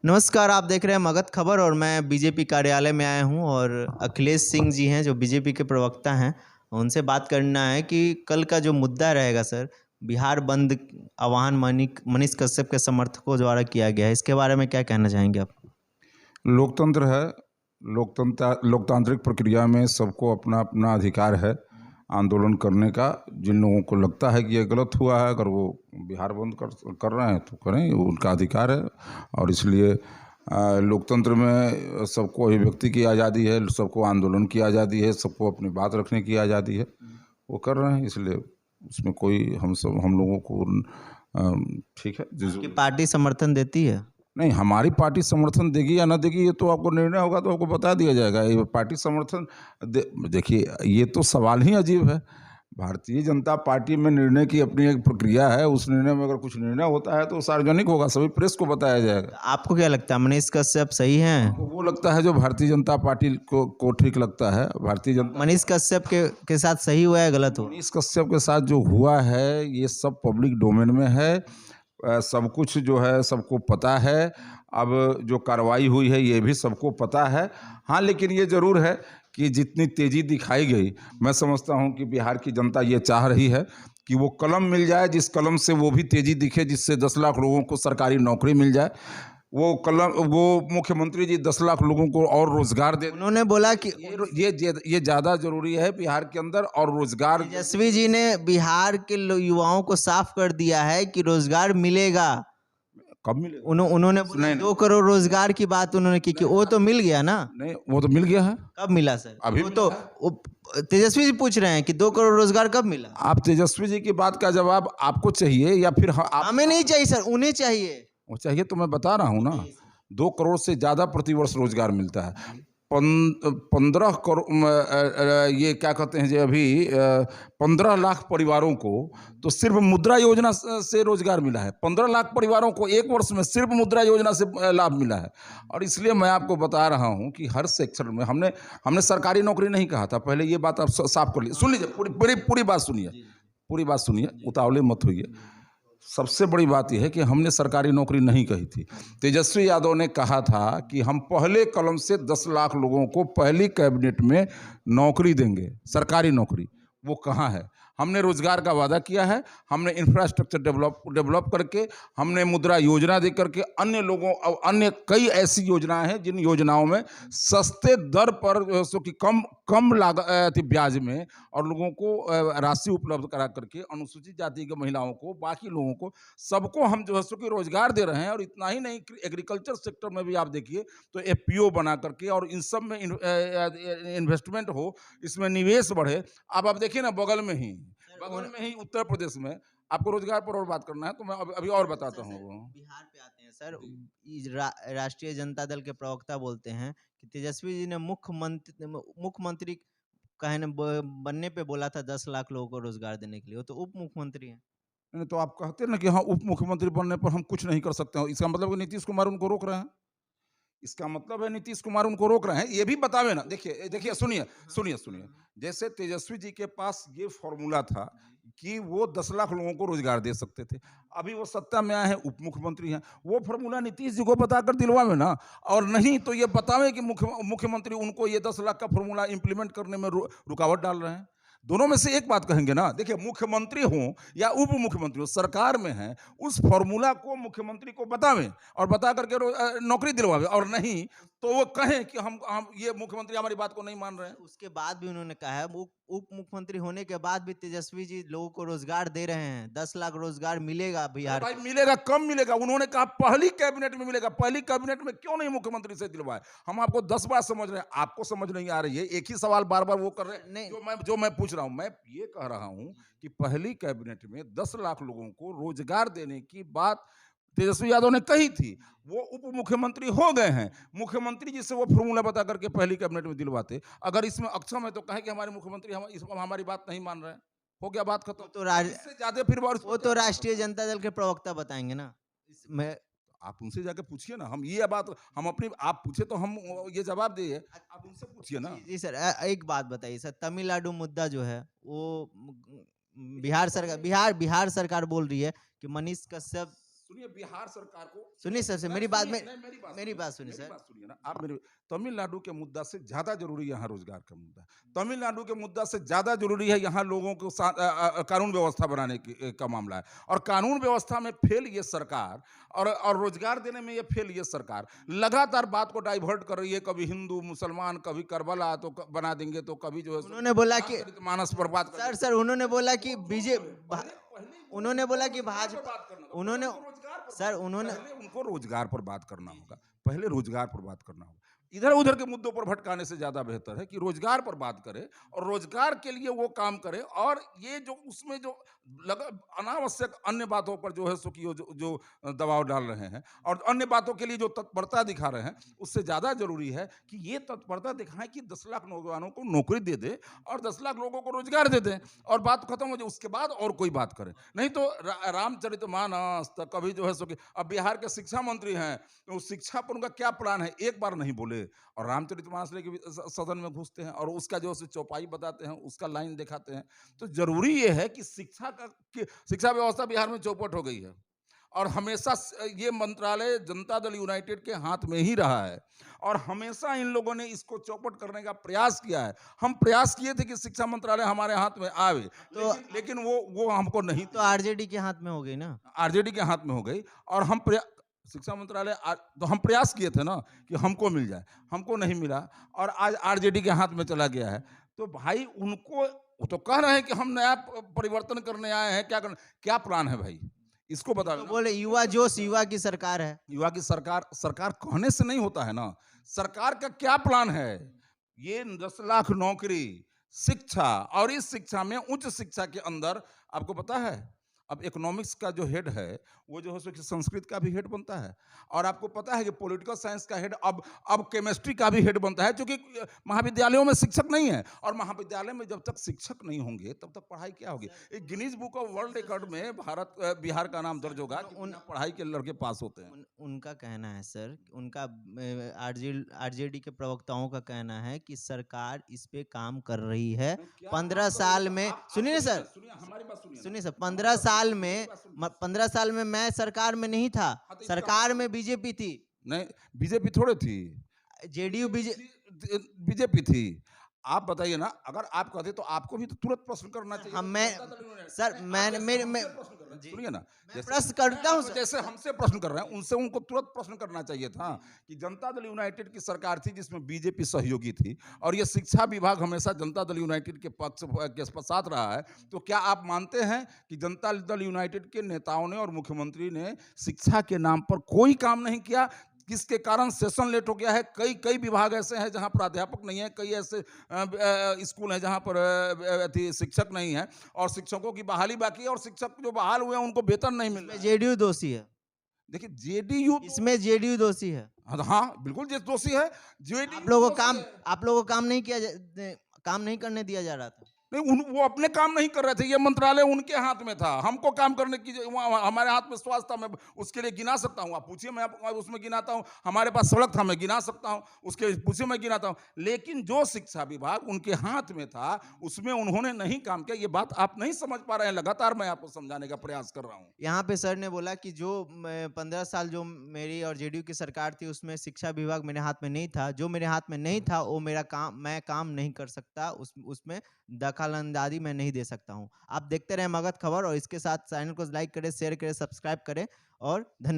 नमस्कार, आप देख रहे हैं मगध खबर और मैं बीजेपी कार्यालय में आया हूं और अखिलेश सिंह जी हैं जो बीजेपी के प्रवक्ता हैं। उनसे बात करना है कि कल का जो मुद्दा रहेगा सर, बिहार बंद आह्वान मनीष कश्यप के समर्थकों द्वारा किया गया है, इसके बारे में क्या कहना चाहेंगे आप? लोकतंत्र है। लोकतांत्रिक प्रक्रिया में सबको अपना अपना अधिकार है आंदोलन करने का। जिन लोगों को लगता है कि ये गलत हुआ है, अगर वो बिहार बंद कर रहे हैं तो करें, उनका अधिकार है। और इसलिए लोकतंत्र में सबको अभिव्यक्ति की आज़ादी है, सबको आंदोलन की आज़ादी है, सबको अपनी बात रखने की आज़ादी है। वो कर रहे हैं, इसलिए उसमें कोई हम लोगों को ठीक है। आपकी पार्टी समर्थन देती है? नहीं, हमारी पार्टी समर्थन देगी या ना देगी ये तो आपको निर्णय होगा, तो आपको बता दिया जाएगा। ये पार्टी समर्थन देखिए, ये तो सवाल ही अजीब है। भारतीय जनता पार्टी में निर्णय की अपनी एक प्रक्रिया है। उस निर्णय में अगर कुछ निर्णय होता है तो सार्वजनिक होगा, सभी प्रेस को बताया जाएगा। आपको क्या लगता है, मनीष कश्यप सही हैं? वो लगता है जो भारतीय जनता पार्टी को ठीक लगता है। भारतीय जनता मनीष कश्यप के साथ सही हुआ है गलत हुआ? मनीष कश्यप के साथ जो हुआ है ये सब पब्लिक डोमेन में है। सब कुछ जो है सबको पता है। अब जो कार्रवाई हुई है ये भी सबको पता है। हाँ, लेकिन ये ज़रूर है कि जितनी तेज़ी दिखाई गई, मैं समझता हूँ कि बिहार की जनता ये चाह रही है कि वो कलम मिल जाए, जिस कलम से वो भी तेज़ी दिखे, जिससे 10 लाख लोगों को सरकारी नौकरी मिल जाए। वो मुख्यमंत्री जी 10 लाख लोगों को और रोजगार दे। उन्होंने बोला कि ये ज़्यादा जरूरी है बिहार के अंदर, और रोजगार। तेजस्वी जी ने बिहार के युवाओं को साफ कर दिया है कि रोजगार मिलेगा। कब मिलेगा? उन्होंने बोला 2 करोड़ रोजगार की बात उन्होंने की कि वो तो मिल गया ना। नहीं, वो तो मिल गया है। कब मिला सर? अभी वो तो तेजस्वी जी पूछ रहे हैं कि 2 करोड़ रोजगार कब मिला। आप तेजस्वी जी की बात का जवाब आपको चाहिए या फिर हमें नहीं चाहिए सर, उन्हें चाहिए। वो चाहिए तो मैं बता रहा हूँ ना। 2 करोड़ से ज़्यादा प्रतिवर्ष रोजगार मिलता है। 15 करोड़ ये क्या कहते हैं जी, अभी 15 लाख परिवारों को तो सिर्फ मुद्रा योजना से रोजगार मिला है। 15 लाख परिवारों को एक वर्ष में सिर्फ मुद्रा योजना से लाभ मिला है। और इसलिए मैं आपको बता रहा हूं कि हर सेक्टर में हमने सरकारी नौकरी नहीं कहा था। पहले ये बात आप साफ कर लीजिए, सुन लीजिए, पूरी बात सुनिए, पूरी बात सुनिए, उतावले मत होइए। सबसे बड़ी बात यह है कि हमने सरकारी नौकरी नहीं कही थी। तेजस्वी यादव ने कहा था कि हम पहले कलम से 10 लाख लोगों को पहली कैबिनेट में नौकरी देंगे, सरकारी नौकरी। वो कहाँ है? हमने रोजगार का वादा किया है, हमने इंफ्रास्ट्रक्चर डेवलप करके, हमने मुद्रा योजना दे करके, अन्य लोगों और अन्य कई ऐसी योजनाएं हैं जिन योजनाओं में सस्ते दर पर सो कि कम लागत ब्याज में और लोगों को राशि उपलब्ध करा करके, अनुसूचित जाति के महिलाओं को, बाकी लोगों को, सबको हम जो है सो कि रोजगार दे रहे हैं। और इतना ही नहीं, एग्रीकल्चर सेक्टर में भी आप देखिए तो एफपीओ बना करके और इन सब में इन्वेस्टमेंट हो, इसमें निवेश बढ़े। अब आप देखिए ना, बगल में ही उत्तर प्रदेश में आपको रोजगार पर और बात करना है तो मैं अभी और बताता हूँ। बिहार पे आते हैं सर। राष्ट्रीय जनता दल के प्रवक्ता बोलते हैं कि तेजस्वी जी ने मुख्यमंत्री कहने बनने पे बोला था 10 लाख लोगों को रोजगार देने के लिए, वो तो उप मुख्यमंत्री हैं। नहीं तो आप कहते हैं ना कि हाँ, उप मुख्यमंत्री बनने पर हम कुछ नहीं कर सकते हैं, इसका मतलब कि नीतीश कुमार उनको रोक रहे हैं। इसका मतलब है नीतीश कुमार उनको रोक रहे हैं। ये भी बतावे ना। देखिए, सुनिए। जैसे तेजस्वी जी के पास ये फॉर्मूला था कि वो 10 लाख लोगों को रोजगार दे सकते थे। अभी वो सत्ता में आए हैं, उप मुख्यमंत्री हैं, वो फॉर्मूला नीतीश जी को बताकर दिलवावे ना। और नहीं तो ये बतावे कि मुख्यमंत्री उनको ये 10 लाख का फॉर्मूला इंप्लीमेंट करने में रुकावट डाल रहे हैं। दोनों में से एक बात कहेंगे ना। देखिए, मुख्यमंत्री हो या उप मुख्यमंत्री हो, सरकार में है, उस फॉर्मूला को मुख्यमंत्री को बतावें और बता करके नौकरी दिलवावे। और नहीं तो वो कहें कि हम ये मुख्यमंत्री हमारी बात को नहीं मान रहे हैं। उसके बाद भी उन्होंने कहा है, उप मुख्यमंत्री होने के बाद भी तेजस्वी जी लोगों को रोजगार दे रहे हैं। 10 लाख रोजगार मिलेगा बिहार भाई, मिलेगा, कम मिलेगा। उन्होंने कहा पहली कैबिनेट में मिलेगा। पहली कैबिनेट में क्यों नहीं मुख्यमंत्री से दिलवाए? हम आपको 10 बार समझ रहे हैं, आपको समझ नहीं आ रही है। एक ही सवाल बार बार वो कर रहे हैं जो मैं पूछ रहा हूं। मैं ये कह रहा हूं कि पहली कैबिनेट में 10 लाख लोगों को रोजगार देने की बात तेजस्वी यादव ने कही थी। वो उप मुख्यमंत्री हो गए हैं, मुख्यमंत्री जी से वो फॉर्मूला बता करके पहली कैबिनेट में दिलवाते। अगर इसमें अक्षम है तो कहें कि हमारे मुख्यमंत्री हमारी बात नहीं मान रहे हैं। हो गया, बात खत्म। तो इससे ज्यादा फिर वो तो राष्ट्रीय जनता दल के प्रवक्ता बताएंगे ना। इसमें आप उनसे जाके पूछिए ना। हम ये बात हम अपनी आप पूछे तो हम ये जवाब दिए, आप उनसे पूछिए ना। जी सर, एक बात बताइए सर, तमिलनाडु मुद्दा जो है वो बिहार सरकार बोल रही है कि मनीष कश्यप सुनिए, बिहार सरकार को सुनिए सर से नहीं, मेरी बात सुनिए, में नहीं, मेरी बात सुनिए मेरी सर। बात सुनिए ना आप। मेरे तमिलनाडु के मुद्दा से ज्यादा जरूरी यहाँ रोजगार का मुद्दा है। तमिलनाडु के मुद्दा से ज्यादा जरूरी है यहाँ लोगों को कानून व्यवस्था बनाने का मामला है। और कानून व्यवस्था में फेल ये सरकार, और रोजगार देने में ये फेल ये सरकार लगातार बात को डाइवर्ट कर रही है। कभी हिंदू मुसलमान, कभी करबला तो बना देंगे, तो कभी जो है उन्होंने बोला कि मानस पर बात कर सर उन्होंने बोला कि उन्होंने बोला कि भाजपा भाजपा उन्होंने सर उन्होंने पहले उनको रोजगार पर बात करना होगा। पहले रोजगार पर बात करना होगा। इधर उधर के मुद्दों पर भटकाने से ज्यादा बेहतर है कि रोजगार पर बात करे और रोजगार के लिए वो काम करे। और ये जो उसमें जो अनावश्यक अन्य बातों पर जो है सो कि जो दबाव डाल रहे हैं और अन्य बातों के लिए जो तत्परता दिखा रहे हैं, उससे ज्यादा जरूरी है कि ये तत्परता दिखाएं कि 10 लाख नौजवानों को नौकरी दे दे और 10 लाख लोगों को रोजगार दे दें और बात खत्म हो जाए। उसके बाद और कोई बात करे। नहीं तो रामचरितमानस तक कभी जो है सो कि अब बिहार के शिक्षा मंत्री हैं, तो शिक्षा पर उनका क्या प्लान है एक बार नहीं बोले और रामचरितमानस लेके भी सदन में घुसते हैं और उसका जो है चौपाई बताते हैं, उसका लाइन दिखाते हैं। तो जरूरी ये है कि शिक्षा व्यवस्था बिहार में चौपट हो गई है और हमेशा ये मंत्रालय जनता दल यूनाइटेड के हाथ में ही रहा है और हमेशा इन लोगों ने इसको चौपट करने का प्रयास किया है। हम प्रयास किए थे कि शिक्षा मंत्रालय हमारे हाथ में आवे, तो लेकिन वो हमको नहीं, तो आरजेडी के हाथ में हो गई ना, आरजेडी के हाथ में हो गई। और हम शिक्षा मंत्रालय तो हम प्रयास किए थे ना कि हमको मिल जाए, हमको नहीं मिला और आज आरजेडी के हाथ में चला गया है। तो भाई उनको वो तो कह रहे हैं कि हम नया परिवर्तन करने आए हैं, क्या प्लान है भाई, इसको बता। तो बोले युवा जोश, युवा की सरकार है। युवा की सरकार कहने से नहीं होता है ना, सरकार का क्या प्लान है। ये 10 लाख नौकरी, शिक्षा, और इस शिक्षा में उच्च शिक्षा के अंदर आपको पता है अब इकोनॉमिक्स का जो हेड है वो जो है सो संस्कृत का भी हेड बनता है और आपको पता है कि पॉलिटिकल साइंस का हेड अब केमिस्ट्री का भी हेड बनता है, क्योंकि महाविद्यालयों में शिक्षक नहीं है और महाविद्यालय में जब तक शिक्षक नहीं होंगे तब तक पढ़ाई क्या होगी। एक Guinness book of world record में बिहार का नाम दर्ज होगा कि उन पढ़ाई के लड़के पास होते हैं। उनका कहना है सर, उनका आरजेडी के प्रवक्ताओं का कहना है कि सरकार इस पे काम कर रही है 15 साल में। सुनिए ना सर, हमारी बात सुनिए सर, 15 साल में मैं सरकार में नहीं था, सरकार में बीजेपी थी। नहीं, बीजेपी थोड़े थी, जेडीयू बीजेपी थी। आप बताइए ना, अगर आप कहते तो आपको भी तो तुरंत प्रश्न करना चाहिए। मैं सर सुनिए ना, प्रश्न करता हूँ जैसे हमसे प्रश्न कर रहे हैं उनसे उनको तुरंत प्रश्न करना चाहिए था कि जनता दल यूनाइटेड की सरकार थी जिसमें बीजेपी सहयोगी थी और ये शिक्षा विभाग हमेशा जनता दल यूनाइटेड के पक्ष के साथ रहा है। तो क्या आप मानते हैं कि जनता दल यूनाइटेड के नेताओं ने और मुख्यमंत्री ने शिक्षा के नाम पर कोई काम नहीं किया, किसके कारण सेशन लेट हो गया है। कई विभाग ऐसे हैं जहां प्राध्यापक नहीं है, कई ऐसे स्कूल हैं जहां पर शिक्षक नहीं है और शिक्षकों की बहाली बाकी है और शिक्षक जो बहाल हुए हैं उनको वेतन नहीं मिल रहा है। जेडीयू दोषी है। देखिए जेडीयू इसमें जेडीयू दोषी है। हाँ बिल्कुल दोषी है। जेडीयू आप लोगों को काम नहीं करने दिया जा रहा था। नहीं, वो अपने काम नहीं कर रहे थे, ये मंत्रालय उनके हाथ में था। हमको काम करने की हमारे हाथ में स्वास्थ्य था, मैं उसके लिए गिना सकता हूँ। आप पूछिए, मैं उसमें गिनाता हूँ। हमारे पास सड़क था, मैं गिना सकता हूँ, उसके पूछिए मैं गिनाता हूँ। लेकिन जो शिक्षा विभाग उनके हाथ में था उसमें उन्होंने नहीं काम किया। ये बात आप नहीं समझ पा रहे हैं, लगातार मैं आपको समझाने का प्रयास कर रहा हूँ। यहाँ पे सर ने बोला कि जो 15 साल जो मेरी और जेडीयू की सरकार थी उसमें शिक्षा विभाग मेरे हाथ में नहीं था। जो मेरे हाथ में नहीं था वो मैं काम नहीं कर सकता, उसमें दखलंदाजी मैं नहीं दे सकता हूँ। आप देखते रहे मगध खबर और इसके साथ चैनल को लाइक करें, शेयर करें, सब्सक्राइब करें और धन्यवाद।